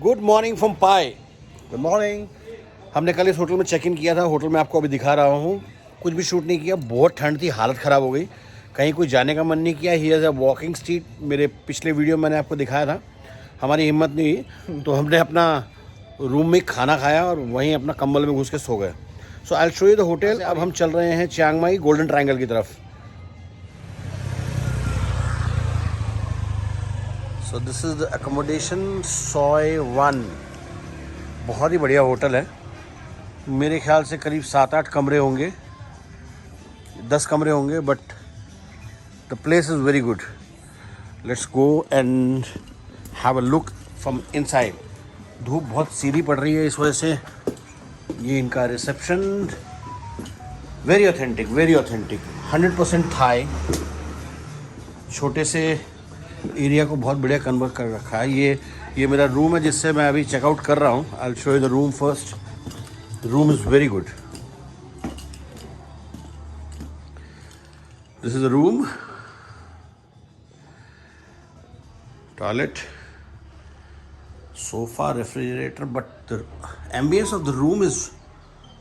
Good morning from pi. Good morning. हमने कल इस होटल में चेक इन किया था। होटल में आपको अभी दिखा रहा हूँ। कुछ भी शूट नहीं किया, बहुत ठंड थी, हालत ख़राब हो गई। कहीं कुछ जाने का मन नहीं किया। He is a walking street. मेरे पिछले वीडियो में मैंने आपको दिखाया था। हमारी हिम्मत नहीं हुई तो हमने अपना रूम में खाना खाया और वहीं अपना कंबल में घुस के सो गए। So I will show you the hotel. अब हम चल रहे हैं चियांग माई गोल्डन ट्रायंगल की तरफ। सो this is the accommodation soy 1। बहुत ही बढ़िया होटल है। मेरे ख्याल से करीब 7-8 कमरे होंगे, 10 कमरे होंगे, but the place is very good. Let's go and have a look from inside. धूप बहुत सीधी पड़ रही है, इस वजह से ये इनका reception very authentic, very authentic, 100% Thai. छोटे से एरिया को बहुत बढ़िया कन्वर्ट कर रखा है। ये मेरा रूम है जिससे मैं अभी चेकआउट कर रहा हूँ। आई will show you the room first. The room is very good. This is the room, toilet, sofa, refrigerator, but the ambience of the room is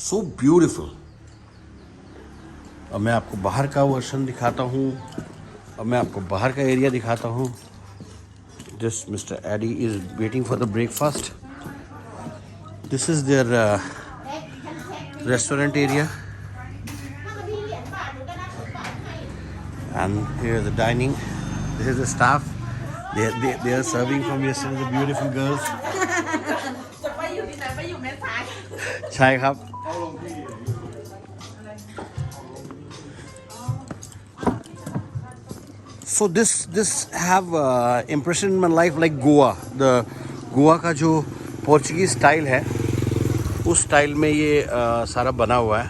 so beautiful. अब मैं आपको बाहर का वर्शन दिखाता हूँ। अब मैं आपको बाहर का एरिया दिखाता हूँ। Just Mr. Addy is waiting for the breakfast. This is their restaurant area, and here is the dining. This is the staff. They are serving from yesterday. The beautiful girls. จะไปอยู่ที่ไหนไปอยู่แม่สาย ใช่ครับ So this have impression in my life like Goa. The Goa का जो Portuguese style है, उस style में ये सारा बना हुआ है।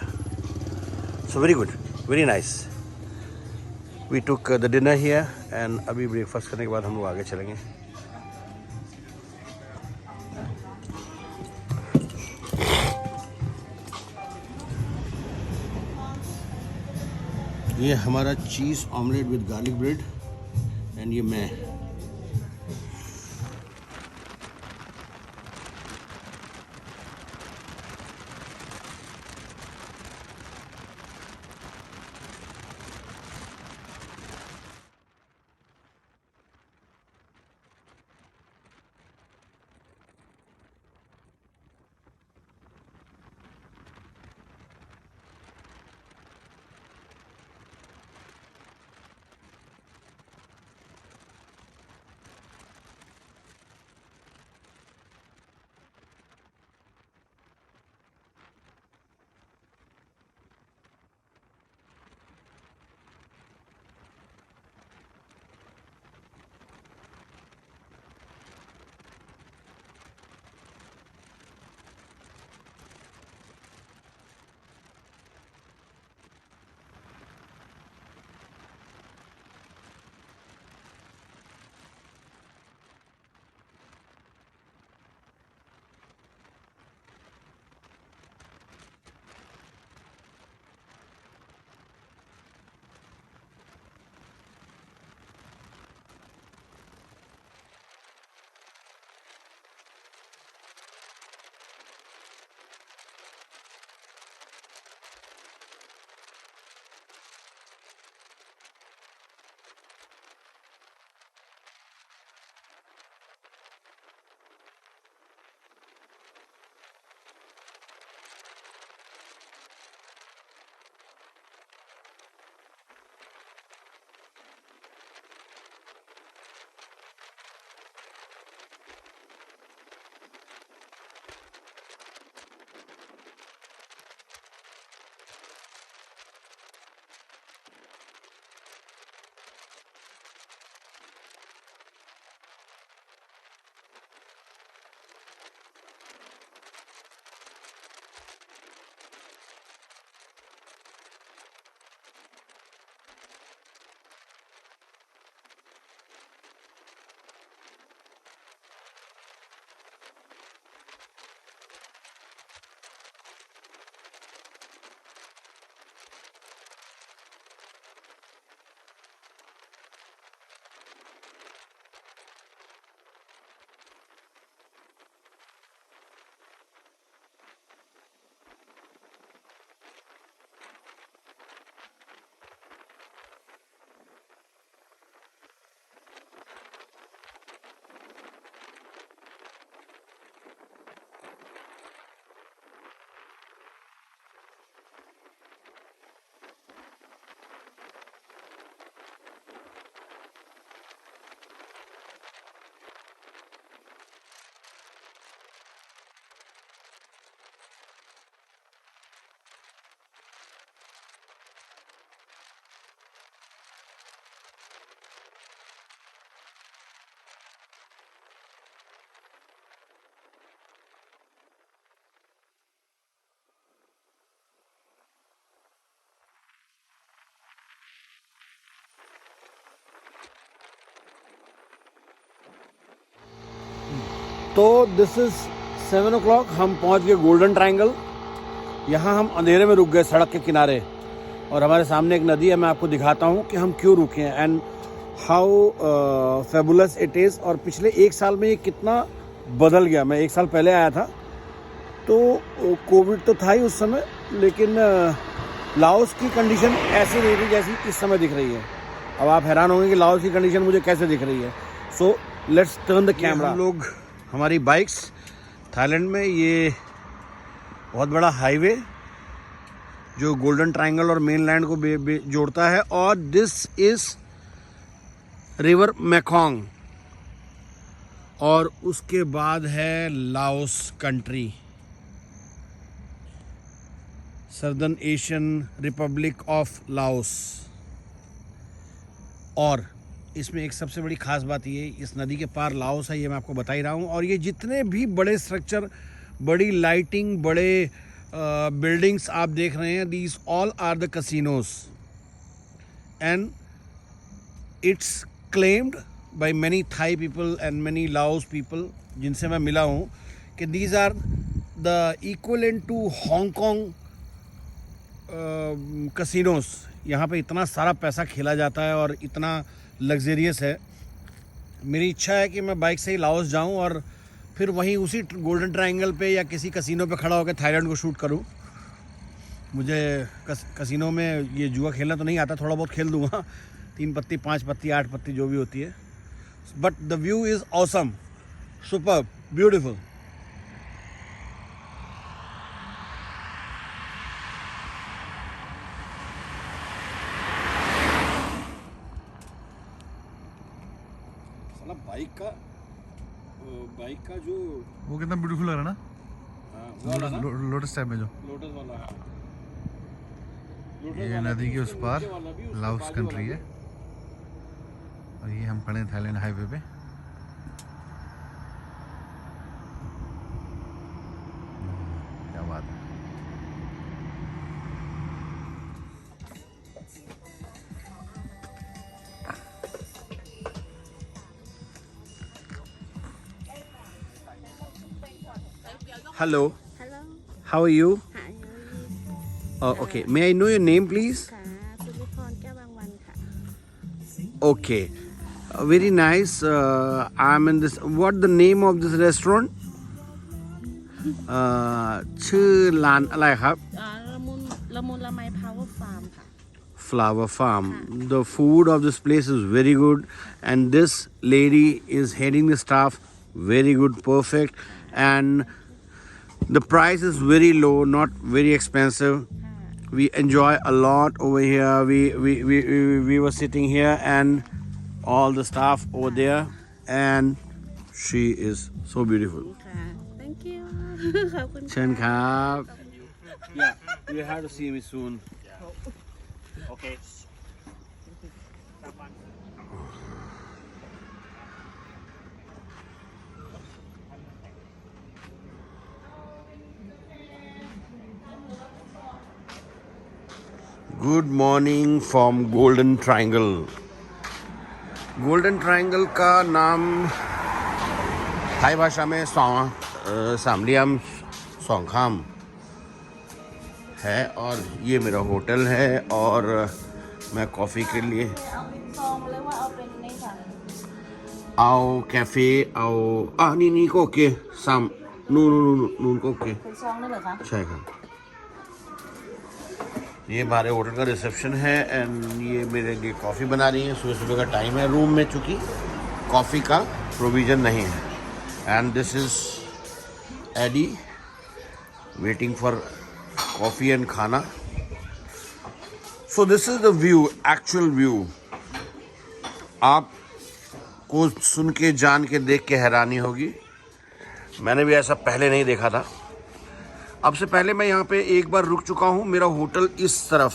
So very good, very nice. We took the dinner here and अभी ब्रेकफास्ट करने के बाद हम लोग आगे चलेंगे। ये हमारा cheese omelette with garlic bread and ये मैं। तो दिस इज़ 7 o'clock, हम पहुंच गए गोल्डन ट्रायंगल। यहाँ हम अंधेरे में रुक गए सड़क के किनारे, और हमारे सामने एक नदी है। मैं आपको दिखाता हूँ कि हम क्यों रुके हैं and how fabulous it is. और पिछले 1 साल में ये कितना बदल गया। मैं 1 साल पहले आया था तो कोविड तो था ही उस समय, लेकिन लाओस की कंडीशन ऐसी नहीं थी जैसी इस समय दिख रही है। अब आप हैरान होंगे कि लाओस की कंडीशन मुझे कैसे दिख रही है। So let's turn the camera. हम लोग हमारी बाइक्स थाईलैंड में, ये बहुत बड़ा हाईवे जो गोल्डन ट्रायंगल और मेनलैंड को जोड़ता है, और दिस इज रिवर मेकोंग, और उसके बाद है Laos country, southern Asian Republic of Laos. और इसमें एक सबसे बड़ी खास बात ये, इस नदी के पार लाओस है, ये मैं आपको बता ही रहा हूँ। और ये जितने भी बड़े स्ट्रक्चर, बड़ी लाइटिंग, बड़े बिल्डिंग्स आप देख रहे हैं, these all are the casinos, and it's claimed by many Thai people and many Laos people जिनसे मैं मिला हूँ, कि these are the equivalent to Hong Kong casinos. यहाँ पे इतना सारा पैसा खेला जाता है और इतना लग्जरियस है। मेरी इच्छा है कि मैं बाइक से ही लाओस जाऊं और फिर वहीं उसी गोल्डन ट्रायंगल पे या किसी कसिनो पे खड़ा होकर थाईलैंड को शूट करूं। मुझे कसिनो में ये जुआ खेलना तो नहीं आता, थोड़ा बहुत खेल दूंगा, 3 पत्ती 5 पत्ती 8 पत्ती जो भी होती है। But the view is awesome, superb, beautiful. Bike का जो वो कितना ब्यूटीफुल लग रहा है ना, लोटस टाइप में जो लोटस वाला ये नदी के उस पार लाओस कंट्री है, और ये हम खड़े हैं थाईलैंड हाईवे पे। क्या बात है। Hello, Hello. how are you? Hi. Okay, may I know your name please? ค่ะสุริพรแก้วบางวันค่ะ Okay, very nice. I'm in this. What the name of this restaurant? ชื่อร้านอะไรครับ ละมุนละไม Power Farm ค่ะ Flower Farm. The food of this place is very good, and this lady is heading the staff. Very good, perfect, and the price is very low, not very expensive. We enjoy a lot over here. We were sitting here and all the staff over there, and she is so beautiful. ค่ะ Thank you ขอบคุณ เชิญครับ Yeah, you have to see me soon. Okay. Good morning from golden triangle. Golden triangle का नाम Thai भाषा में सामलियाम सोंगखाम है, और ये मेरा hotel है, और मैं कॉफ़ी के लिए ซองเรียกว่าเอาเป็นในสั่ง आओ कैफ़े आओนี่ก็โอเคซ้ำนู่นก็โอเค เป็นซองได้เหรอคะ ใช่ครับ ये हमारे होटल का रिसेप्शन है, एंड ये मेरे लिए कॉफ़ी बना रही है। सुबह सुबह का टाइम है। रूम में चूँकि कॉफ़ी का प्रोविज़न नहीं है, and this is Adi waiting for coffee and खाना। So this is the view, actual view. आपको सुन के, जान के, देख के हैरानी होगी। मैंने भी ऐसा पहले नहीं देखा था। अब से पहले मैं यहाँ पे एक बार रुक चुका हूँ। मेरा होटल इस तरफ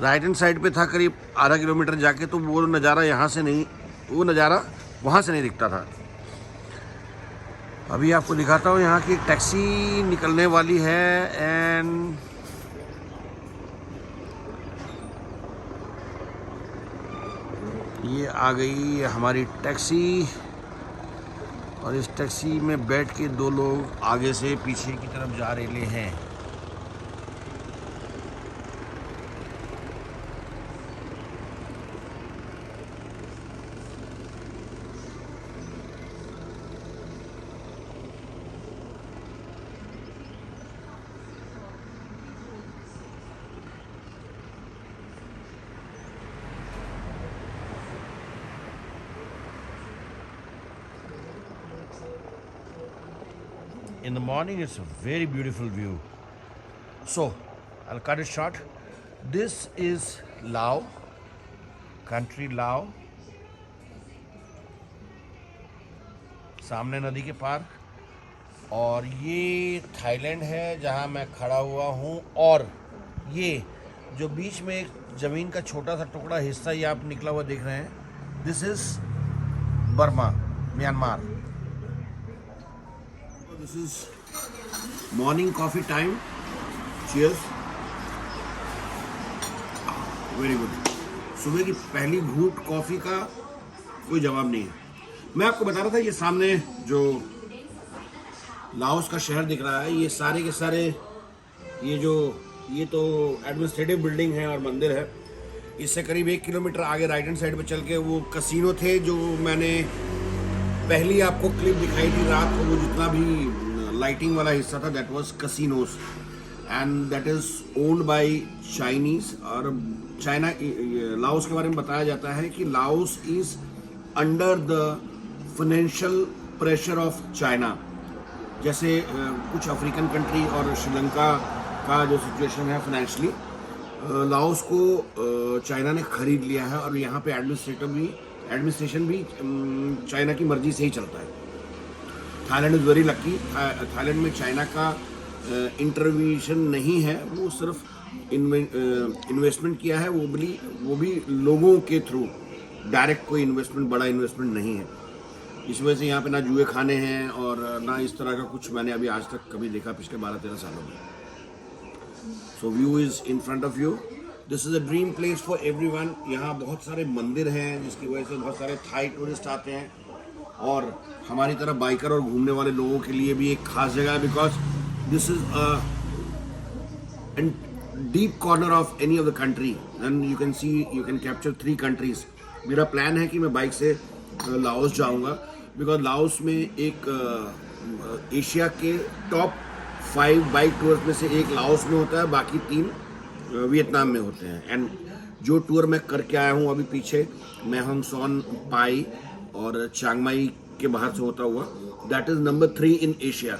राइट हैंड साइड पे था, करीब आधा किलोमीटर जाके, तो वो नज़ारा यहाँ से नहीं, वो नज़ारा वहाँ से नहीं दिखता था। अभी आपको दिखाता हूँ, यहाँ की एक टैक्सी निकलने वाली है, एंड ये आ गई हमारी टैक्सी, और इस टैक्सी में बैठ के दो लोग आगे से पीछे की तरफ जा रहे हैं। In the morning, it's a very beautiful view. So, I'll cut it short. This is Laos, country Laos. सामने नदी के पार, और ये थाईलैंड है जहाँ मैं खड़ा हुआ हूँ। और ये जो बीच में एक ज़मीन का छोटा सा टुकड़ा हिस्सा ये आप निकला हुआ देख रहे हैं, this is Burma, Myanmar. This is morning coffee time. Cheers. Very good. सुबह की पहली घूंट कॉफ़ी का कोई जवाब नहीं है। मैं आपको बता रहा था, ये सामने जो लाओस का शहर दिख रहा है, ये सारे के सारे ये तो एडमिनिस्ट्रेटिव बिल्डिंग है और मंदिर है। इससे करीब 1 किलोमीटर आगे राइट हैंड साइड पे चल के वो कसिनो थे जो मैंने पहली आपको क्लिप दिखाई थी रात को। वो जितना भी लाइटिंग वाला हिस्सा था, that was casinos, and that is owned by Chinese. और चाइना, लाओस के बारे में बताया जाता है कि Laos is under the financial pressure of China. जैसे कुछ अफ्रीकन कंट्री और श्रीलंका का जो सिचुएशन है फाइनेंशियली, लाओस को चाइना ने खरीद लिया है और यहाँ पे एडमिनिस्ट्रेशन भी चाइना की मर्जी से ही चलता है। Thailand is very lucky. Thailand में चाइना का इंटरवेंशन नहीं है, वो सिर्फ इन्वेस्टमेंट किया है, वो भी लोगों के थ्रू, डायरेक्ट कोई इन्वेस्टमेंट, बड़ा इन्वेस्टमेंट नहीं है। इस वजह से यहाँ पे ना जुए खाने हैं और ना इस तरह का कुछ मैंने अभी आज तक कभी देखा पिछले 12-13 सालों में। सो view is in front of you. This is a dream place for everyone. यहाँ बहुत सारे मंदिर हैं जिसकी वजह से बहुत सारे थाई टूरिस्ट आते हैं, और हमारी तरह बाइकर और घूमने वाले लोगों के लिए भी एक खास जगह है, because this is a deep corner of any of the country and you can capture 3 countries. मेरा प्लान है कि मैं बाइक से लाओस जाऊंगा, बिकॉज लाओस में एक एशिया के टॉप 5 बाइक टूर्स में से एक लाओस में होता है, बाकी 3 वियतनाम में होते हैं। एंड जो टूर मैं करके आया हूँ अभी पीछे, मैं होंगसॉन, पाई और चांग माई के बाहर से होता हुआ, that is number 3 in Asia.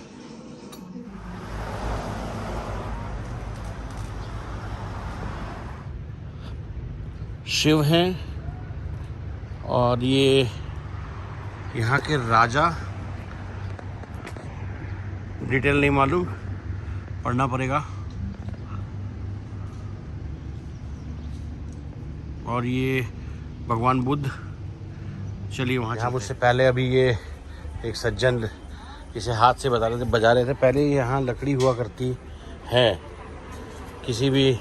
Shiv हैं और ये यहाँ के राजा, डिटेल नहीं मालूम, पढ़ना पड़ेगा। और ये भगवान बुद्ध। चलिए वहाँ। यहाँ मुझसे पहले अभी ये एक सज्जन इसे हाथ से बजा रहे थे। पहले यहाँ लकड़ी हुआ करती है किसी भी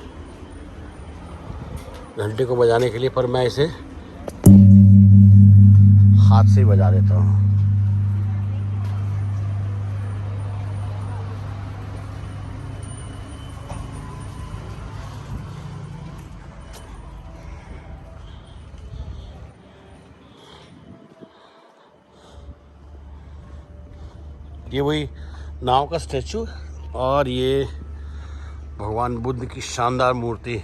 घंटे को बजाने के लिए, पर मैं इसे हाथ से ही बजा देता हूँ। ये वही नाव का स्टैचू और ये भगवान बुद्ध की शानदार मूर्ति।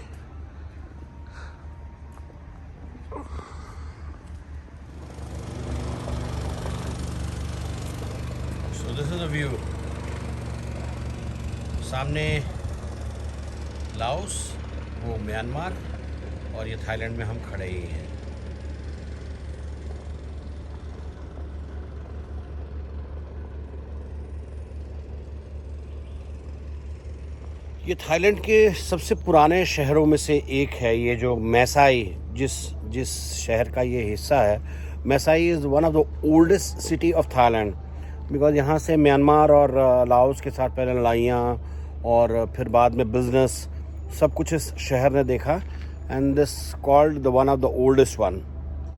So this is the view. सामने लाओस, वो म्यांमार, और ये थाईलैंड में हम खड़े ही हैं। ये थाईलैंड के सबसे पुराने शहरों में से एक है। ये जो मैसाई, जिस शहर का ये हिस्सा है, Mae Sai is one of the oldest city of Thailand, because यहाँ से म्यांमार और लाओस के साथ पहले लड़ाइयाँ और फिर बाद में बिजनेस, सब कुछ इस शहर ने देखा, and this called the one of the oldest one.